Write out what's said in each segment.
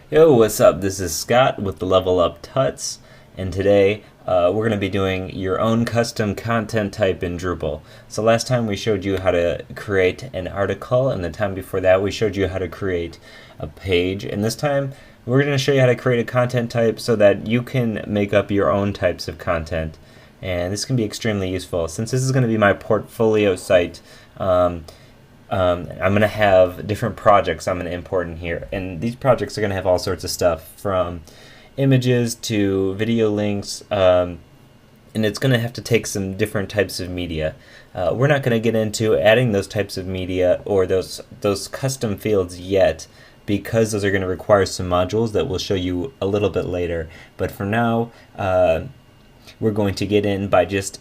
Yo, what's up? This is Scott with the Level Up Tuts, and today we're going to be doing your own custom content type in Drupal. So last time we showed you how to create an article, and the time before that we showed you how to create a page, and this time we're going to show you how to create a content type so that you can make up your own types of content. And this can be extremely useful. Since this is going to be my portfolio site, I'm going to have different projects I'm going to import in here, and these projects are going to have all sorts of stuff from images to video links, and it's going to have to take some different types of media. We're not going to get into adding those types of media or those custom fields yet, because those are going to require some modules that we'll show you a little bit later. But for now, we're going to get in by just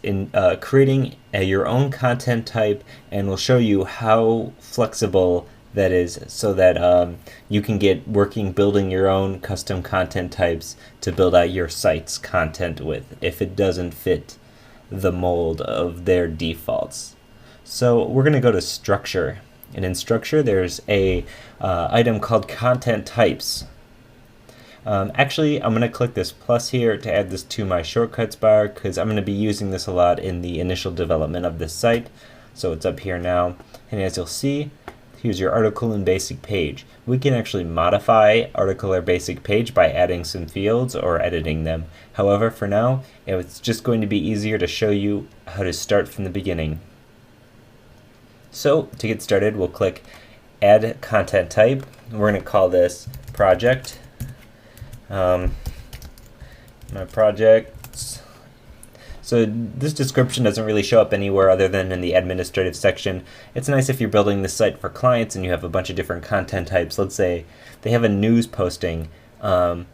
creating your own content type, and we'll show you how flexible that is so that you can get working building your own custom content types to build out your site's content with if it doesn't fit the mold of their defaults. So we're going to go to structure, and in structure there's a item called content types. Actually, I'm going to click this plus here to add this to my shortcuts bar, because I'm going to be using this a lot in the initial development of this site. So it's up here now, and as you'll see, here's your article and basic page. We can actually modify article or basic page by adding some fields or editing them. However, for now, it's just going to be easier to show you how to start from the beginning. So to get started, we'll click add content type. We're going to call this project. My projects. So this description doesn't really show up anywhere other than in the administrative section. It's nice if you're building this site for clients and you have a bunch of different content types. Let's say they have a news posting, and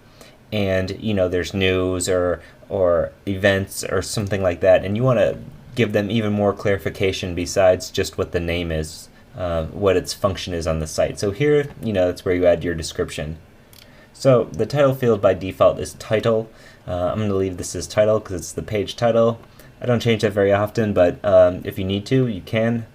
there's news or events or something like that, and you want to give them even more clarification besides just what the name is, what its function is on the site. So here, that's where you add your description. So the title field by default is title. I'm going to leave this as title because it's the page title. I don't change that very often, but if you need to, you can.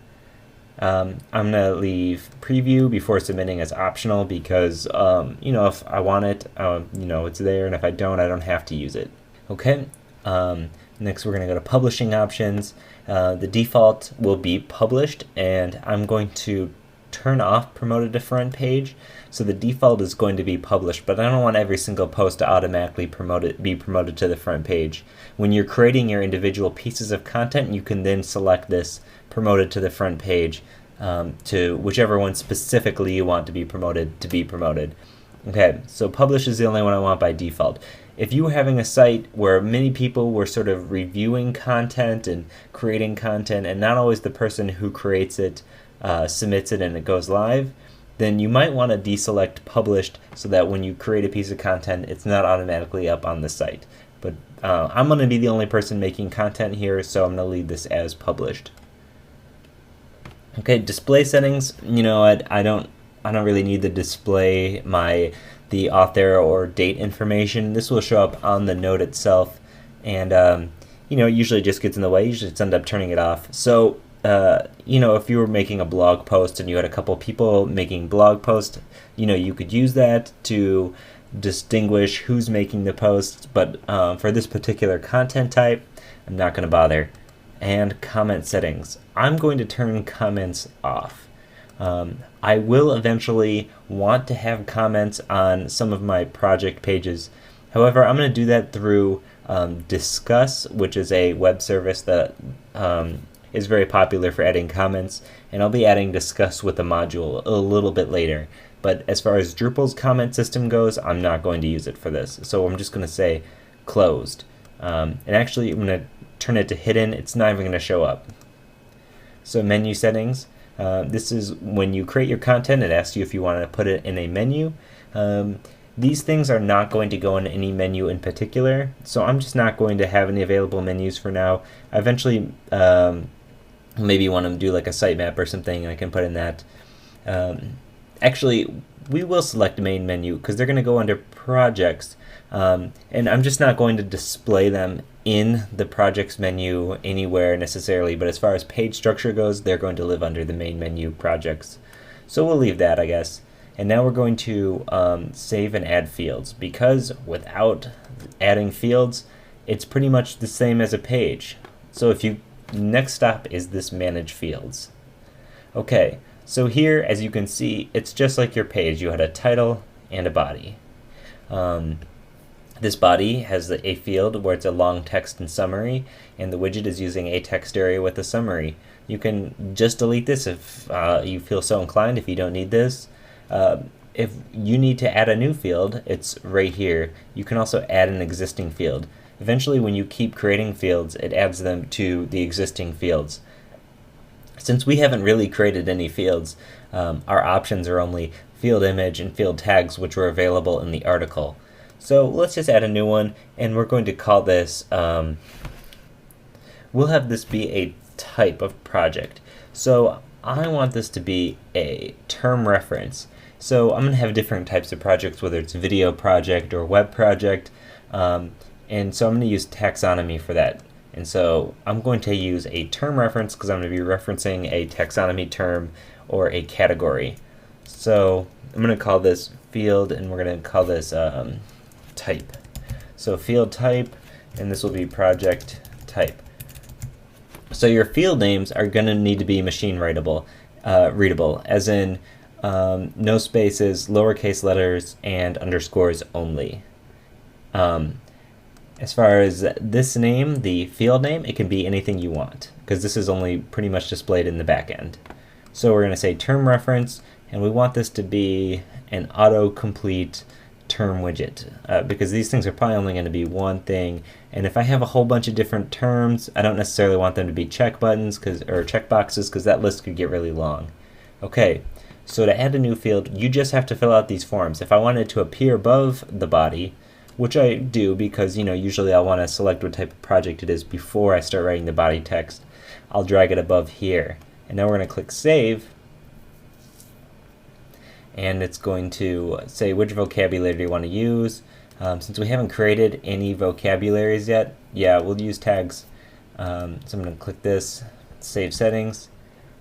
I'm going to leave preview before submitting as optional because, if I want it, it's there, and if I don't have to use it. Okay. Next, we're going to go to publishing options. The default will be published, and I'm going to turn off promoted to front page. So the default is going to be published, but I don't want every single post to automatically be promoted to the front page. When you're creating your individual pieces of content, you can then select this promoted to the front page to whichever one specifically you want to be promoted. Okay, so publish is the only one I want by default. If you were having a site where many people were sort of reviewing content and creating content, and not always the person who creates it submits it and it goes live, then you might want to deselect published so that when you create a piece of content, it's not automatically up on the site. But I'm going to be the only person making content here, so I'm going to leave this as published. Okay, display settings. I don't really need to display the author or date information. This will show up on the note itself, and it usually just gets in the way. You should just end up turning it off. So if you were making a blog post and you had a couple people making blog posts, you could use that to distinguish who's making the posts, but for this particular content type, I'm not going to bother. And comment settings. I'm going to turn comments off. I will eventually want to have comments on some of my project pages. However, I'm going to do that through Discuss, which is a web service that is very popular for adding comments, and I'll be adding Discuss with the module a little bit later. But as far as Drupal's comment system goes, I'm not going to use it for this. So I'm just going to say closed. And actually, I'm going to turn it to hidden. It's not even going to show up. So menu settings. This is when you create your content, it asks you if you want to put it in a menu. These things are not going to go in any menu in particular, so I'm just not going to have any available menus for now. I eventually maybe want to do like a sitemap or something, and I can put in that. Actually, we will select main menu because they're going to go under projects, and I'm just not going to display them in the projects menu anywhere necessarily, but as far as page structure goes, they're going to live under the main menu projects. So we'll leave that, I guess. And now we're going to save and add fields, because without adding fields, it's pretty much the same as a page. So next stop is this manage fields. Okay, so here, as you can see, it's just like your page. You had a title and a body. This body has a field where it's a long text and summary, and the widget is using a text area with a summary. You can just delete this if you feel so inclined, if you don't need this. If you need to add a new field, it's right here. You can also add an existing field. Eventually, when you keep creating fields, it adds them to the existing fields. Since we haven't really created any fields, our options are only field image and field tags, which were available in the article. So let's just add a new one, and we're going to call this, we'll have this be a type of project. So I want this to be a term reference. So I'm going to have different types of projects, whether it's video project or web project, and so I'm going to use taxonomy for that. And so I'm going to use a term reference because I'm going to be referencing a taxonomy term or a category. So I'm going to call this field, and we're going to call this type. So field type, and this will be project type. So your field names are going to need to be machine readable, as in no spaces, lowercase letters, and underscores only. As far as this name, the field name, it can be anything you want, because this is only pretty much displayed in the back end. So we're going to say term reference, and we want this to be an autocomplete term widget, because these things are probably only going to be one thing, and if I have a whole bunch of different terms, I don't necessarily want them to be check buttons or checkboxes, because that list could get really long. Okay, so to add a new field, you just have to fill out these forms. If I want it to appear above the body, which I do because, usually I'll want to select what type of project it is before I start writing the body text, I'll drag it above here. And now we're going to click Save, and it's going to say which vocabulary do you want to use. Since we haven't created any vocabularies yet, we'll use tags. So I'm going to click this, Save Settings.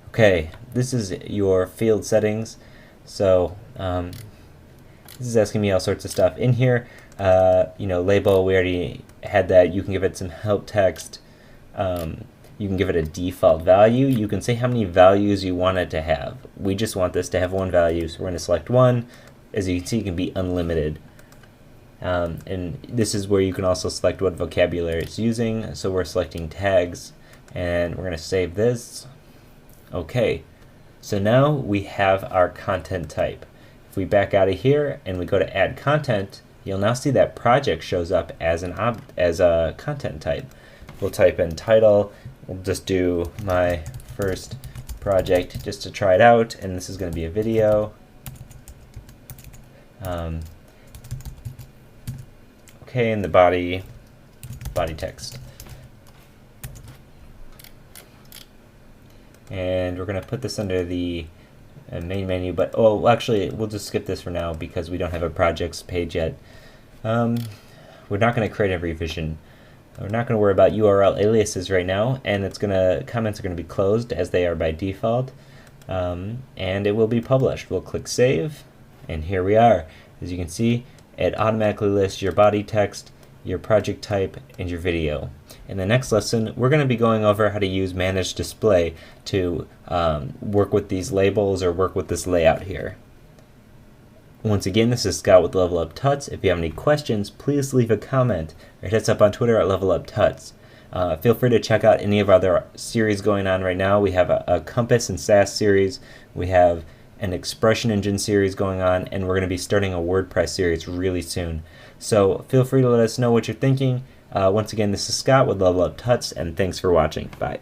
Okay, this is your field settings. So this is asking me all sorts of stuff. In here, label, we already had that. You can give it some help text. You can give it a default value. You can say how many values you want it to have. We just want this to have one value, so we're going to select one. As you can see, it can be unlimited. And this is where you can also select what vocabulary it's using. So we're selecting tags, and we're going to save this. Okay, so now we have our content type. If we back out of here and we go to add content, you'll now see that project shows up as a content type. We'll type in title. We'll just do my first project just to try it out, and this is going to be a video. Okay, and the body text. And we're going to put this under the main menu, but actually we'll just skip this for now because we don't have a projects page yet. We're not going to create a revision. We're not going to worry about URL aliases right now, and comments are going to be closed as they are by default, and it will be published. We'll click Save, and here we are. As you can see, it automatically lists your body text, your project type, and your video. In the next lesson, we're going to be going over how to use Manage Display to work with these labels or work with this layout here. Once again, this is Scott with Level Up Tuts. If you have any questions, please leave a comment or hit us up on Twitter at Level Up Tuts. Feel free to check out any of our other series going on right now. We have a Compass and SAS series. We have an Expression Engine series going on, and we're going to be starting a WordPress series really soon. So feel free to let us know what you're thinking. Once again, this is Scott with Level Up Tuts, and thanks for watching. Bye.